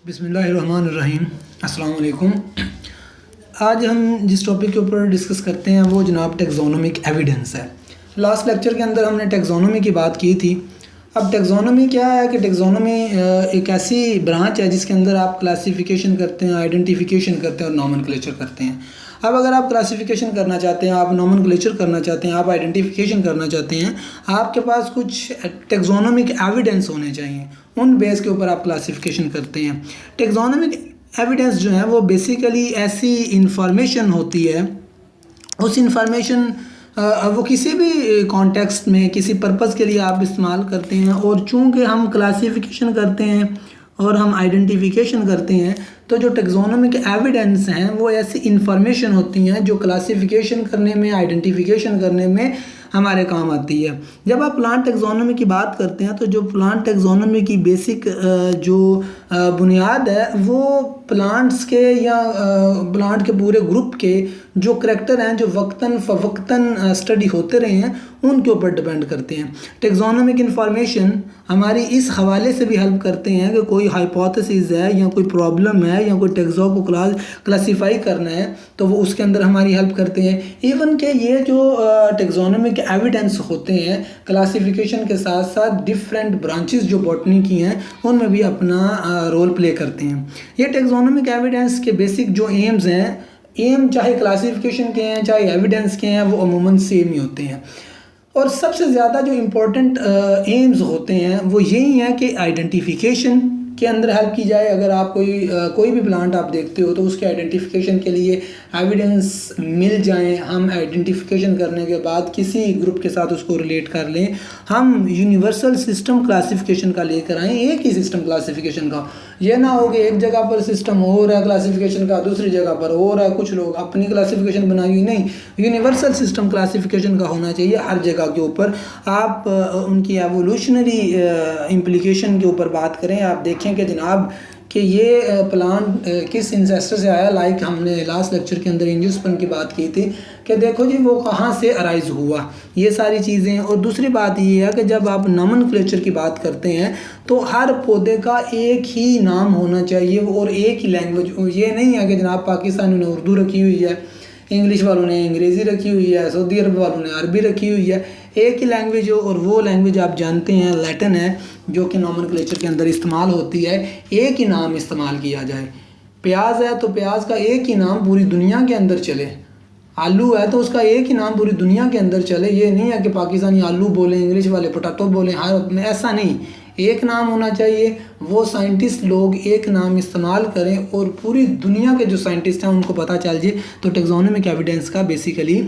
बिस्मिल्लाहिर्रहमानिर्रहीम। अस्सलाम वालेकुम। आज हम जिस टॉपिक के ऊपर डिस्कस करते हैं वो जनाब टेक्सोनोमिक एविडेंस है। लास्ट लेक्चर के अंदर हमने टेक्सोनोमी की बात की थी। अब टेक्सोनोमी क्या है कि टेक्सोनोमी एक ऐसी ब्रांच है जिसके अंदर आप क्लासिफिकेशन करते हैं, आइडेंटिफिकेशन करते हैं और नॉमेनक्लेचर करते हैं। अब अगर आप क्लासिफिकेशन करना चाहते हैं, आप नॉमेनक्लेचर करना चाहते हैं, आप आइडेंटिफिकेशन करना चाहते हैं, आपके पास कुछ टेक्सोनोमिक एविडेंस होने चाहिए। उन बेस के ऊपर आप क्लासिफिकेशन करते हैं। टेक्सोनोमिक एविडेंस जो है वो बेसिकली ऐसी इंफॉर्मेशन होती है, उस इंफॉर्मेशन वो किसी भी कॉन्टेक्स्ट में किसी पर्पस के लिए आप इस्तेमाल करते हैं। और चूंकि हम क्लासिफिकेशन करते हैं और हम आइडेंटिफिकेशन करते हैं, तो जो टेक्सोनोमिक एविडेंस हैं वो ऐसी इंफॉर्मेशन होती हैं जो क्लासिफिकेशन करने में, आइडेंटिफिकेशन करने में हमारे काम आती है। जब आप प्लांट टेक्सोनोमी की बात करते हैं तो जो प्लांट टेक्सोनोमी की बेसिक जो बुनियाद है वो प्लांट्स के या प्लांट के पूरे ग्रुप के जो करैक्टर हैं जो वक्तन फ़वक्तन स्टडी होते रहे हैं उनके ऊपर डिपेंड करते हैं। टेक्सोनोमिक इन्फॉर्मेशन हमारी इस हवाले से भी हेल्प करते हैं कि कोई हाइपोथेसिस है या कोई प्रॉब्लम है या कोई टेक्सो को क्लासीफाई करना है तो वो उसके अंदर हमारी हेल्प करते हैं। इवन के ये जो टेक्सोनोमिक एविडेंस होते हैं क्लासिफिकेशन के साथ साथ डिफरेंट ब्रांचेस जो बॉटनी की हैं उनमें भी अपना रोल प्ले करते हैं। ये टेक्सोनोमिक एविडेंस के बेसिक जो एम्स हैं, एम चाहे क्लासिफिकेशन के हैं चाहे एविडेंस के हैं, वो अमूमन सेम ही होते हैं। और सबसे ज़्यादा जो इम्पोर्टेंट एम्स होते हैं वो यही है कि आइडेंटिफिकेशन के अंदर हेल्प की जाए। अगर आप कोई भी प्लांट आप देखते हो तो उसके आइडेंटिफिकेशन के लिए एविडेंस मिल जाएं, हम आइडेंटिफिकेशन करने के बाद किसी ग्रुप के साथ उसको रिलेट कर लें, हम यूनिवर्सल सिस्टम क्लासिफिकेशन का लेकर आएँ, एक ही सिस्टम क्लासिफिकेशन का। ये ना हो कि एक जगह पर सिस्टम हो रहा है क्लासिफिकेशन का, दूसरी जगह पर हो रहा है, कुछ लोग अपनी क्लासिफिकेशन बनाई हुई, नहीं, यूनिवर्सल सिस्टम क्लासिफिकेशन का होना चाहिए हर जगह के ऊपर। आप उनकी एवोल्यूशनरी इम्प्लीकेशन के ऊपर बात करें, आप देखें कि जनाब कि ये प्लांट किस इंसेस्टर से आया। लाइक हमने लास्ट लेक्चर के अंदर एंजियोस्पर्म की बात की थी कि देखो जी वो कहाँ से अराइज हुआ, ये सारी चीज़ें। और दूसरी बात ये है कि जब आप नॉमेनक्लेचर की बात करते हैं तो हर पौधे का एक ही नाम होना चाहिए और एक ही लैंग्वेज। ये नहीं है कि जनाब पाकिस्तानी ने उर्दू रखी हुई है, इंग्लिश वालों ने अंग्रेज़ी रखी हुई है, सऊदी अरब वालों ने अरबी रखी हुई है। एक ही लैंग्वेज हो और वो लैंग्वेज आप जानते हैं लैटिन है जो कि नॉमेनक्लेचर के अंदर इस्तेमाल होती है। एक ही नाम इस्तेमाल किया जाए। प्याज है तो प्याज का एक ही नाम पूरी दुनिया के अंदर चले, आलू है तो उसका एक ही नाम पूरी दुनिया के अंदर चले। ये नहीं है कि पाकिस्तानी आलू बोलें, इंग्लिश वाले पोटैटो बोलें, हर में ऐसा नहीं, एक नाम होना चाहिए। वो साइंटिस्ट लोग एक नाम इस्तेमाल करें और पूरी दुनिया के जो साइंटिस्ट हैं उनको पता चल जाए। तो टेक्सोनोमिक एविडेंस का बेसिकली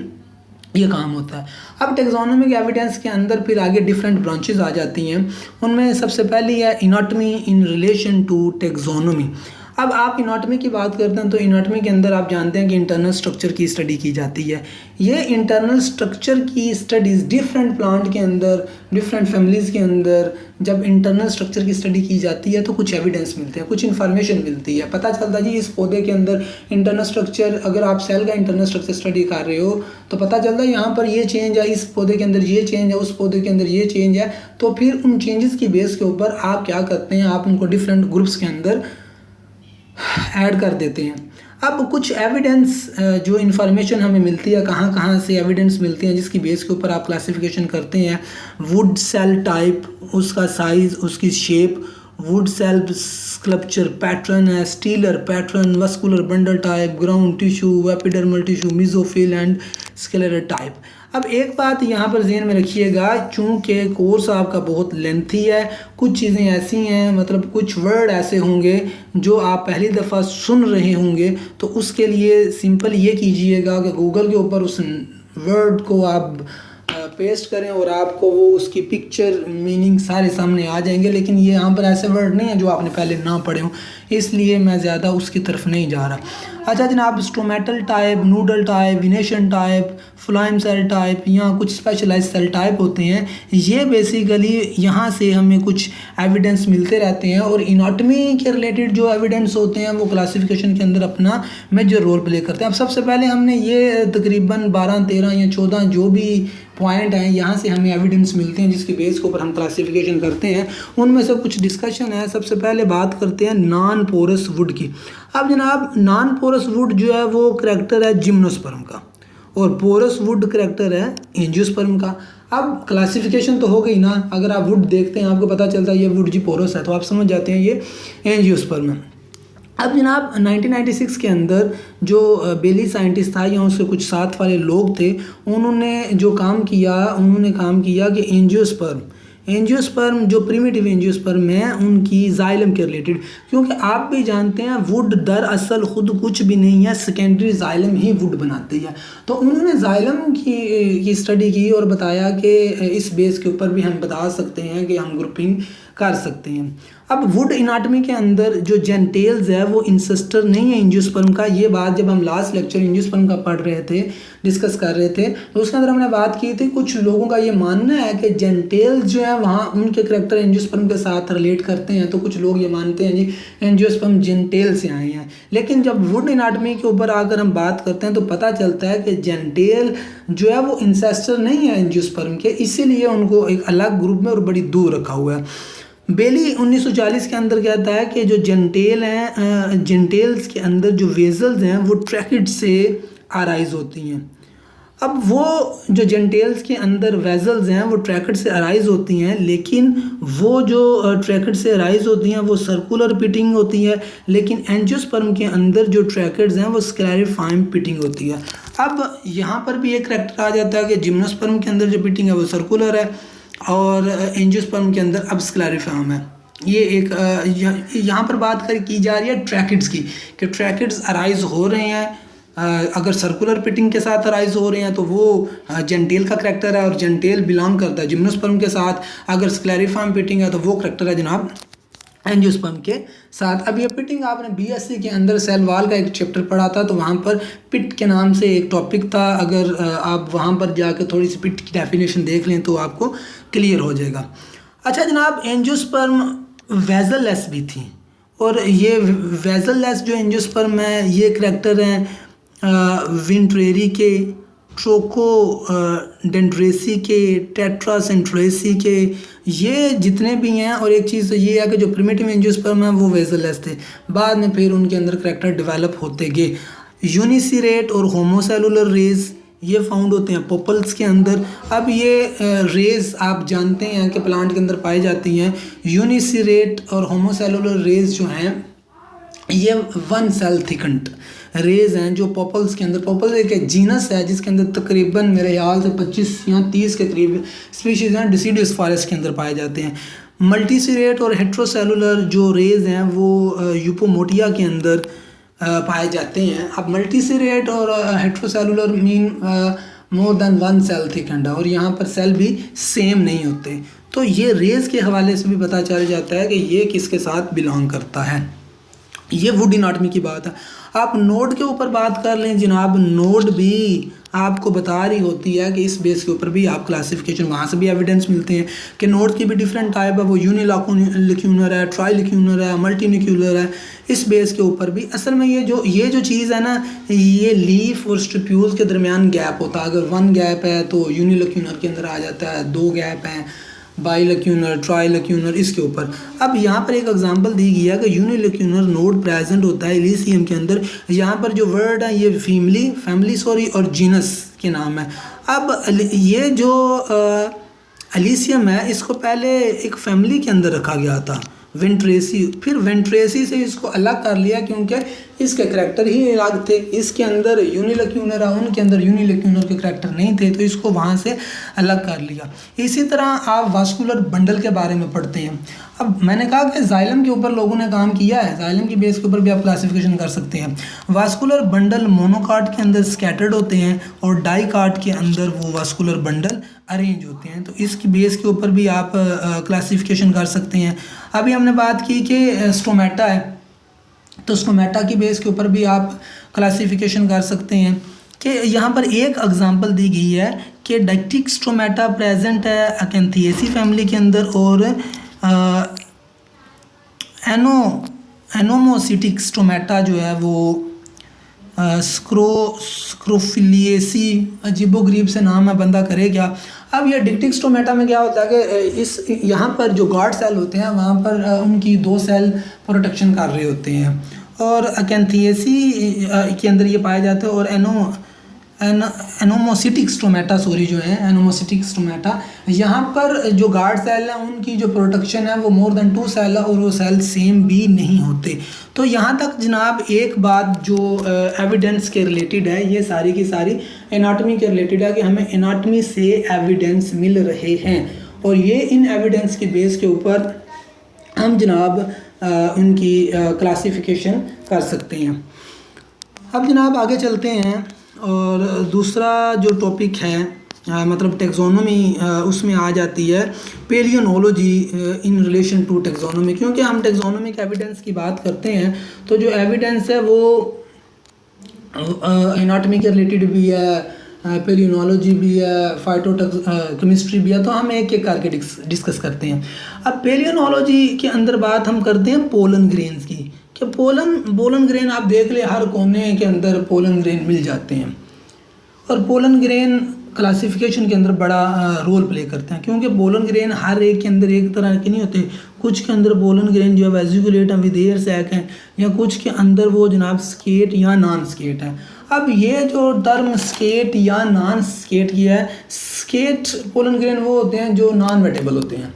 ये काम होता है। अब टेक्सोनोमिक एविडेंस के अंदर फिर आगे डिफरेंट ब्रांचेस आ जाती हैं। उनमें सबसे पहली है इनॉटमी इन रिलेशन टू टेक्सोनोमी। अब आप इनॉटमी की बात करते हैं तो इनॉटमी के अंदर आप जानते हैं कि इंटरनल स्ट्रक्चर की स्टडी की जाती है। ये इंटरनल स्ट्रक्चर की स्टडीज़ डिफरेंट प्लांट के अंदर, डिफरेंट फैमिलीज़ के अंदर जब इंटरनल स्ट्रक्चर की स्टडी की जाती है तो कुछ एविडेंस मिलते हैं, कुछ इन्फॉर्मेशन मिलती है। पता चलता है जी इस पौधे के अंदर इंटरनल स्ट्रक्चर, अगर आप सेल का इंटरनल स्ट्रक्चर स्टडी कर रहे हो तो पता चलता है यहाँ पर ये चेंज है, इस पौधे के अंदर ये चेंज है, उस पौधे के अंदर ये चेंज है। तो फिर उन चेंजेस की बेस के ऊपर आप क्या करते हैं, आप उनको डिफरेंट ग्रुप्स के अंदर ऐड कर देते हैं। अब कुछ एविडेंस जो इन्फॉर्मेशन हमें मिलती है, कहाँ कहाँ से एविडेंस मिलती हैं जिसकी बेस के ऊपर आप क्लासिफिकेशन करते हैं। वुड सेल टाइप, उसका साइज़, उसकी shape, wood cell sculpture pattern है, stellar pattern, vascular bundle type, ground tissue, epidermal tissue, mesophyll and skeletal type. अब एक बात यहाँ पर ज़हन में रखिएगा, चूँकि कोर्स आपका बहुत लेंथी है, कुछ चीज़ें ऐसी हैं, मतलब कुछ वर्ड ऐसे होंगे जो आप पहली दफ़ा सुन रहे होंगे, तो उसके लिए सिंपल ये कीजिएगा कि गूगल के ऊपर उस वर्ड को आप पेस्ट करें और आपको वो उसकी पिक्चर मीनिंग सारे सामने आ जाएंगे। लेकिन ये यहाँ पर ऐसे वर्ड नहीं है जो आपने पहले ना पढ़े हों, इसलिए मैं ज़्यादा उसकी तरफ नहीं जा रहा। अच्छा जनाब, stomatal type, nodal type, venation type, phloem cell type या कुछ स्पेशलाइज सेल टाइप होते हैं। ये बेसिकली यहाँ से हमें कुछ एविडेंस मिलते रहते हैं और इनाटमी के रिलेटेड जो एविडेंस होते हैं वो क्लासिफिकेशन के अंदर अपना मेजर रोल प्ले करते हैं। अब सबसे पहले हमने ये तकरीबन 12, 13 या 14 जो भी पॉइंट हैं यहाँ से हमें एविडेंस मिलते हैं जिसके बेस के ऊपर हम क्लासिफिकेशन करते हैं, उनमें से कुछ डिस्कशन है। सबसे पहले बात करते हैं नॉन पोरस वुड की। अब जनाब, नॉन पोरस वुड जो है वो करैक्टर है जिम्नोस्पर्म का और पोरस वुड करैक्टर है एंजियोस्पर्म का। अब क्लासिफिकेशन तो हो गई ना, अगर आप वुड देखते हैं आपको पता चलता है ये वुड जी पोरस है तो आप समझ जाते हैं ये एंजियोस्पर्म है। अब जनाब 1996 के अंदर जो बेली साइंटिस्ट था या उसके कुछ साथ वाले लोग थे, उन्होंने काम किया कि एंजियोस्पर्म जो प्रिमिटिव एंजियोस्पर्म है उनकी जाइलम के रिलेटेड, क्योंकि आप भी जानते हैं वुड दरअसल खुद कुछ भी नहीं है, सेकेंडरी जाइलम ही वुड बनाती है। तो उन्होंने जाइलम की स्टडी की और बताया कि इस बेस के ऊपर भी हम बता सकते हैं कि हम ग्रुपिंग कर सकते हैं। अब वुड इनाटमी के अंदर जो जेंटेल्स है वो इंसेस्टर नहीं है एंजियोस्पर्म का। ये बात जब हम लास्ट लेक्चर एंजियोस्पर्म का पढ़ रहे थे, डिस्कस कर रहे थे, तो उसके अंदर हमने बात की थी कुछ लोगों का ये मानना है कि जेंटेल्स जो है वहाँ उनके करैक्टर एंजियोस्पर्म के साथ रिलेट करते हैं। तो कुछ लोग ये मानते हैं जी एंजियोस्पर्म जेंटेल से आए हैं, लेकिन जब वुड इनाटमी के ऊपर आकर हम बात करते हैं तो पता चलता है कि जेंटेल जो है वो इंसेस्टर नहीं है एंजियोस्पर्म के, इसीलिए उनको एक अलग ग्रुप में और बड़ी दूर रखा हुआ है। बेली 1940 के अंदर कहता है कि जो जेंटेल हैं, जेंटेल्स के अंदर जो वेजल्स हैं वो ट्रैकिड से अराइज होती हैं। अब वो जो जेंटेल्स के अंदर वेजल्स हैं वो ट्रैकिड से अराइज होती हैं, लेकिन वो जो ट्रैकिड से अराइज होती हैं वो सर्कुलर पिटिंग होती है, लेकिन एंजियोस्पर्म के अंदर जो ट्रैकिड्स हैं वो स्क्लेरिफाइम पिटिंग होती है। अब यहाँ पर भी एक करैक्टर आ जाता है कि जिम्नोस्पर्म के अंदर जो पिटिंग है वो सर्कुलर है और एंजियोस्पर्म के अंदर अब स्क्लेरिफाइम है। ये एक यहाँ पर बात की जा रही है ट्रैकिड्स की, कि ट्रैकिड्स अराइज हो रहे हैं। अगर सर्कुलर पिटिंग के साथ अराइज हो रहे हैं तो वो जेंटेल का करैक्टर है और जेंटेल बिलोंग करता है जिम्नोस्पर्म के साथ। अगर स्क्लेरिफाइम पिटिंग है तो वो करैक्टर है जनाब एंजियोस्पर्म के साथ। अब ये पिटिंग आपने बीएससी के अंदर सेल वॉल का एक चैप्टर पढ़ा था, तो वहाँ पर पिट के नाम से एक टॉपिक था। अगर आप वहाँ पर जाकर थोड़ी सी पिट की डेफिनेशन देख लें तो आपको क्लियर हो जाएगा। अच्छा जनाब, एंजियोस्पर्म वेजललेस भी थी और ये वेजललेस जो एंजियोस्पर्म है ये करैक्टर हैं विंट्रेरी के, ट्रोकोडेंड्रेसी के, टेट्रासेंट्रेसी के, ये जितने भी हैं। और एक चीज़ तो ये है कि जो प्रिमिटिव एंजियोस्पर्म है वो वेजललेस थे, बाद में फिर उनके अंदर करैक्टर डेवलप होते गए। यूनिसिरेट और होमोसेलुलर रेज ये फाउंड होते हैं पोपल्स के अंदर। अब ये रेज आप जानते हैं कि प्लांट के अंदर पाई जाती हैं। यूनिसिरेट और होमोसेलुलर रेज जो हैं ये वन सेल थिकंड रेज हैं जो पोपल्स के अंदर, पोपल एक जीनस है जिसके अंदर तकरीबन मेरे ख्याल से 25 या 30 के करीब स्पीशीज़ हैं डिसीडियस फॉरेस्ट के अंदर पाए जाते हैं। मल्टीसिरेट और हेट्रोसेलुलर जो रेज हैं वो यूपोमोटिया के अंदर पाए जाते हैं। अब मल्टीसिरेट और heterocellular mean more than one cell thickened, और यहाँ पर सेल भी सेम नहीं होते। तो ये रेज के हवाले से भी पता चल जाता है कि ये किसके साथ बिलोंग करता है। ये वुड इनाटमी की बात है। आप नोड के ऊपर बात कर लें जनाब, नोड भी आपको बता रही होती है कि इस बेस के ऊपर भी आप क्लासिफिकेशन, वहाँ से भी एविडेंस मिलते हैं कि नोड की भी डिफरेंट टाइप है, वो यूनिलैक्यूनर है, ट्राइलैक्यूनर है, मल्टीन्यूक्यूलर है। इस बेस के ऊपर भी असल में ये जो चीज़ है ना, ये लीफ और स्टिप्यूल्स के दरमियान गैप होता है। अगर वन गैप है तो यूनिलैक्यूनर के अंदर आ जाता है, दो गैप हैं बाइलैक्यूनर, ट्राइलैक्यूनर, इसके ऊपर। अब यहाँ पर एक एग्जांपल दी गई है कि यूनिलैक्यूनर नोड प्रेजेंट होता है इलीसियम के अंदर। यहाँ पर जो वर्ड है ये फैमिली और जीनस के नाम है। अब ये जो एलिसियम है इसको पहले एक फैमिली के अंदर रखा गया था वेंट्रेसी, फिर वेंट्रेसी से इसको अलग कर लिया क्योंकि इसके करैक्टर ही अलग थे। इसके अंदर यूनिलैक्यूनर है, उनके अंदर यूनिलैक्यूनर के करैक्टर नहीं थे, तो इसको वहाँ से अलग कर लिया। इसी तरह आप वास्कुलर बंडल के बारे में पढ़ते हैं। अब मैंने कहा कि जाइलम के ऊपर लोगों ने काम किया है, जाइलम की बेस के ऊपर भी आप क्लासिफिकेशन कर सकते हैं। वास्कुलर बंडल मोनोकार्ट के अंदर स्कैटर्ड होते हैं और डाइकार्ट के अंदर वो वास्कुलर बंडल अरेंज होते हैं, तो इसकी बेस के ऊपर भी आप क्लासिफिकेशन कर सकते हैं। अभी हमने बात की कि स्टोमेटा है, तो स्टोमेटा की बेस के ऊपर भी आप क्लासिफिकेशन कर सकते हैं कि यहाँ पर एक एग्जांपल दी गई है कि डाइक्टिक स्टोमेटा प्रेजेंट है अकेंथियेसी फैमिली के अंदर, और एनो एनोमोसिटिक स्टोमेटा जो है वो स्क्रोफिलिएसी, अजीबोगरीब से नाम है, बंदा करे क्या। अब ये डिक्टिक स्टोमेटा में क्या होता है कि इस यहाँ पर जो गार्ड सेल होते हैं वहाँ पर उनकी 2 सेल प्रोटेक्शन कर रहे होते हैं, और अकेंथियेसी के अंदर ये पाए जाते हैं। और एनोमोसिटिक स्टोमेटा जो है एनोमोसिटिक स्टोमेटा, यहाँ पर जो गार्ड सेल हैं उनकी जो प्रोटेक्शन है वो मोर देन 2 सेल है, और वो सेल सेम भी नहीं होते। तो यहाँ तक जनाब एक बात जो एविडेंस के रिलेटेड है, ये सारी की सारी एनाटमी के रिलेटेड है कि हमें एनाटमी से एविडेंस मिल रहे हैं, और ये इन एविडेंस के बेस के ऊपर हम जनाब उनकी क्लासिफिकेशन कर सकते हैं। अब जनाब आगे चलते हैं, और दूसरा जो टॉपिक है मतलब टेक्सोनोमी, उसमें आ जाती है पेलियोनोलॉजी इन रिलेशन टू टेक्सोनोमी। क्योंकि हम टेक्सोनोमिक एविडेंस की बात करते हैं तो जो एविडेंस है वो एनाटमी के रिलेटेड भी है, पेलियोनोलॉजी भी है, फाइटोकेमिस्ट्री भी है, तो हम एक एक करके डिस्कस करते हैं। अब पेलियोनोलॉजी के अंदर बात हम करते हैं पोलन ग्रेन्स की, कि पोलन ग्रेन आप देख ले हर कोने के अंदर पोलन ग्रेन मिल जाते हैं, और पोलन ग्रेन क्लासिफिकेशन के अंदर बड़ा रोल प्ले करते हैं। क्योंकि पोलन ग्रेन हर एक के अंदर एक तरह के नहीं होते, कुछ के अंदर पोलन ग्रेन जो है वेजिकुलेट विद एयर सैक है, या कुछ के अंदर वो जनाब स्केट या नॉन स्केट है। अब ये जो टर्म स्केट या नॉन स्केट की है, स्केट पोलन ग्रेन वो होते हैं जो नॉन वेटेबल होते हैं,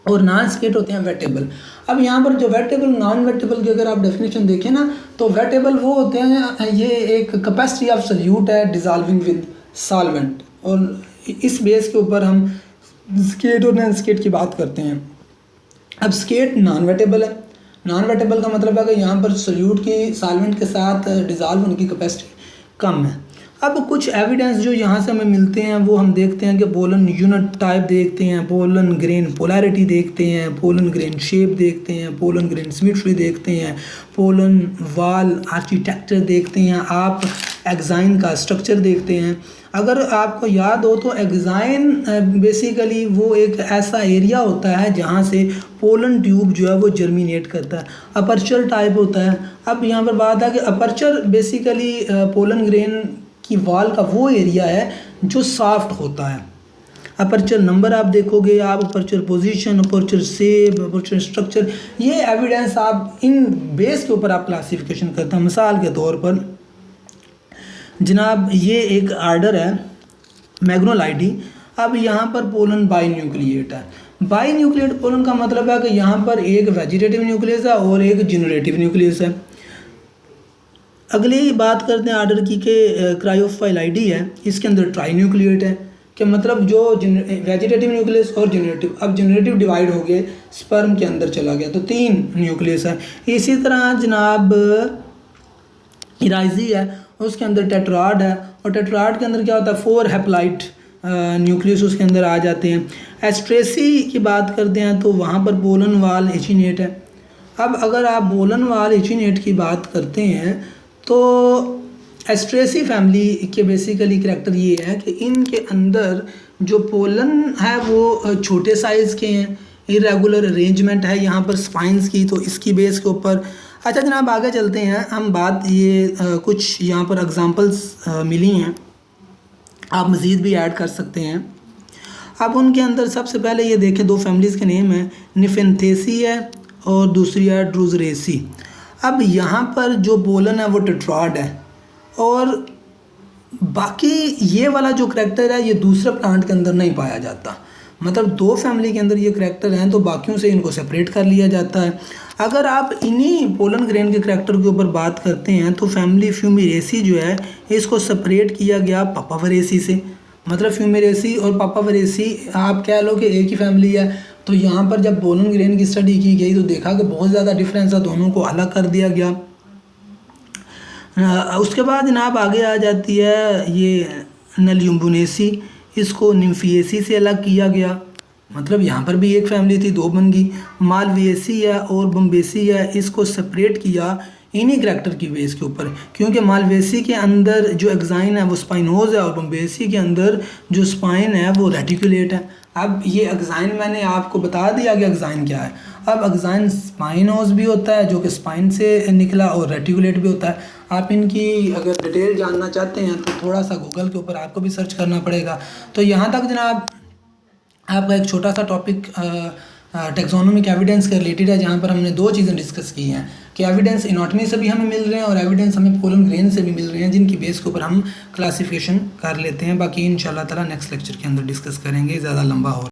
और नॉन स्केट होते हैं वेटेबल। अब यहाँ पर जो वेटेबल नॉन वेटेबल की अगर आप डेफिनेशन देखें ना, तो वेटेबल वो होते हैं, ये एक कैपेसिटी ऑफ सॉल्यूट है डिजॉल्विंग विद सॉल्वेंट, और इस बेस के ऊपर हम स्केट और नॉन स्केट की बात करते हैं। अब स्केट नॉन वेटेबल है, नॉन वेटेबल का मतलब है कि यहाँ पर सॉल्यूट की सॉल्वेंट के साथ डिजॉल्व होने की कैपेसिटी कम है। अब कुछ एविडेंस जो यहाँ से हमें मिलते हैं वो हम देखते हैं कि पोलन यूनिट टाइप देखते हैं, पोलन ग्रेन पोलैरिटी देखते हैं, पोलन ग्रेन शेप देखते हैं, पोलन ग्रेन सिमेट्री देखते हैं, पोलन वाल आर्किटेक्चर देखते हैं, आप एग्जाइन का स्ट्रक्चर देखते हैं। अगर आपको याद हो तो एग्जाइन बेसिकली वो एक ऐसा एरिया होता है जहाँ से पोलन ट्यूब जो है वो जर्मिनेट करता है, अपर्चर टाइप होता है। अब यहाँ पर बात है कि अपर्चर बेसिकली पोलन ग्रेन की वाल का वो एरिया है जो सॉफ्ट होता है। अपर्चर नंबर आप देखोगे, आप aperture position, aperture shape, aperture structure, ये एविडेंस आप इन बेस के ऊपर आप क्लासिफिकेशन करते हैं। मिसाल के तौर पर जनाब ये एक आर्डर है मैग्नोलाइडी। अब यहाँ पर पोलन बाई न्यूक्लिएट है। बाई न्यूक्लिएट पोलन का मतलब है कि यहाँ पर एक वेजिटेटिव न्यूक्लियस है और एक जनरेटिव न्यूक्लियस है। अगली बात करते हैं आर्डर की कि क्रायोफाइलाइडी है, इसके अंदर ट्राई न्यूक्लिएट है, कि मतलब जो वेजिटेटिव न्यूक्लियस और जनरेटिव, अब जनरेटिव डिवाइड हो गए, स्पर्म के अंदर चला गया तो 3 न्यूक्लियस है। इसी तरह जनाब इराइजी है, उसके अंदर टेट्राड है, और टेट्राड के अंदर क्या होता है 4 हैप्लाइट न्यूक्लियस उसके अंदर आ जाते हैं। एस्ट्रेसी की बात करते हैं तो वहाँ पर पोलन वाल एचिनेट है। अब अगर आप पोलन वाल एचिनेट की बात करते हैं तो एस्ट्रेसी फैमिली के बेसिकली करैक्टर ये है कि इनके अंदर जो पोलन है वो छोटे साइज़ के हैं, इरेगुलर अरेंजमेंट है यहाँ पर स्पाइंस की, तो इसकी बेस के ऊपर। अच्छा जनाब आगे चलते हैं हम, बात ये कुछ यहाँ पर एग्जांपल्स मिली हैं, आप मज़ीद भी ऐड कर सकते हैं। अब उनके अंदर सबसे पहले ये देखें 2 फैमिलीज़ के नेम हैं, निफेंथेसी है और दूसरी है ड्रूजरेसी। अब यहाँ पर जो पोलन है वो टेट्राड है, और बाकी ये वाला जो करैक्टर है ये दूसरे प्लांट के अंदर नहीं पाया जाता। मतलब 2 फैमिली के अंदर ये करैक्टर हैं तो बाकियों से इनको सेपरेट कर लिया जाता है। अगर आप इन्हीं पोलन ग्रेन के करैक्टर के ऊपर बात करते हैं तो फैमिली फ्यूमिरेसी जो है इसको सेपरेट किया गया पापावरेसी से। मतलब फ्यूमिरेसी और पापावरेसी आप कह लो कि एक ही फैमिली है। तो यहाँ पर जब पोलन ग्रेन की स्टडी की गई तो देखा कि बहुत ज़्यादा डिफरेंस है, दोनों को अलग कर दिया गया। उसके बाद जनाब आगे आ जाती है ये नलियुम्बुनेसी, इसको निम्फिएसी से अलग किया गया। मतलब यहाँ पर भी एक फैमिली थी, दो बन गई। मालवेसिया और बम्बेसिया, इसको सेपरेट किया इन्हीं करैक्टर की बेस के ऊपर, क्योंकि मालवेसी के अंदर जो एक्साइन है वो स्पाइनोज है और बम्बेसी के अंदर जो स्पाइन है वो रेटिकुलेट है। अब ये एक्साइन मैंने आपको बता दिया कि एक्साइन क्या है। अब एक्साइन स्पाइनोज भी होता है जो कि स्पाइन से निकला, और रेटिकुलेट भी होता है। आप इनकी अगर डिटेल जानना चाहते हैं तो थोड़ा सा गूगल के ऊपर आपको भी सर्च करना पड़ेगा। तो यहाँ तक जनाब आपका एक छोटा सा टॉपिक टेक्सोनोमिक एविडेंस के रिलेटेड है, जहाँ पर हमने दो चीज़ें डिस्कस की हैं कि एविडेंस एनाटॉमी से भी हमें मिल रहे हैं और एविडेंस हमें पोलन ग्रेन से भी मिल रहे हैं, जिनकी बेस के ऊपर हम क्लासिफिकेशन कर लेते हैं। बाकी इंशाल्लाह ताला नेक्स्ट लेक्चर के अंदर डिस्कस करेंगे, ज़्यादा लंबा हो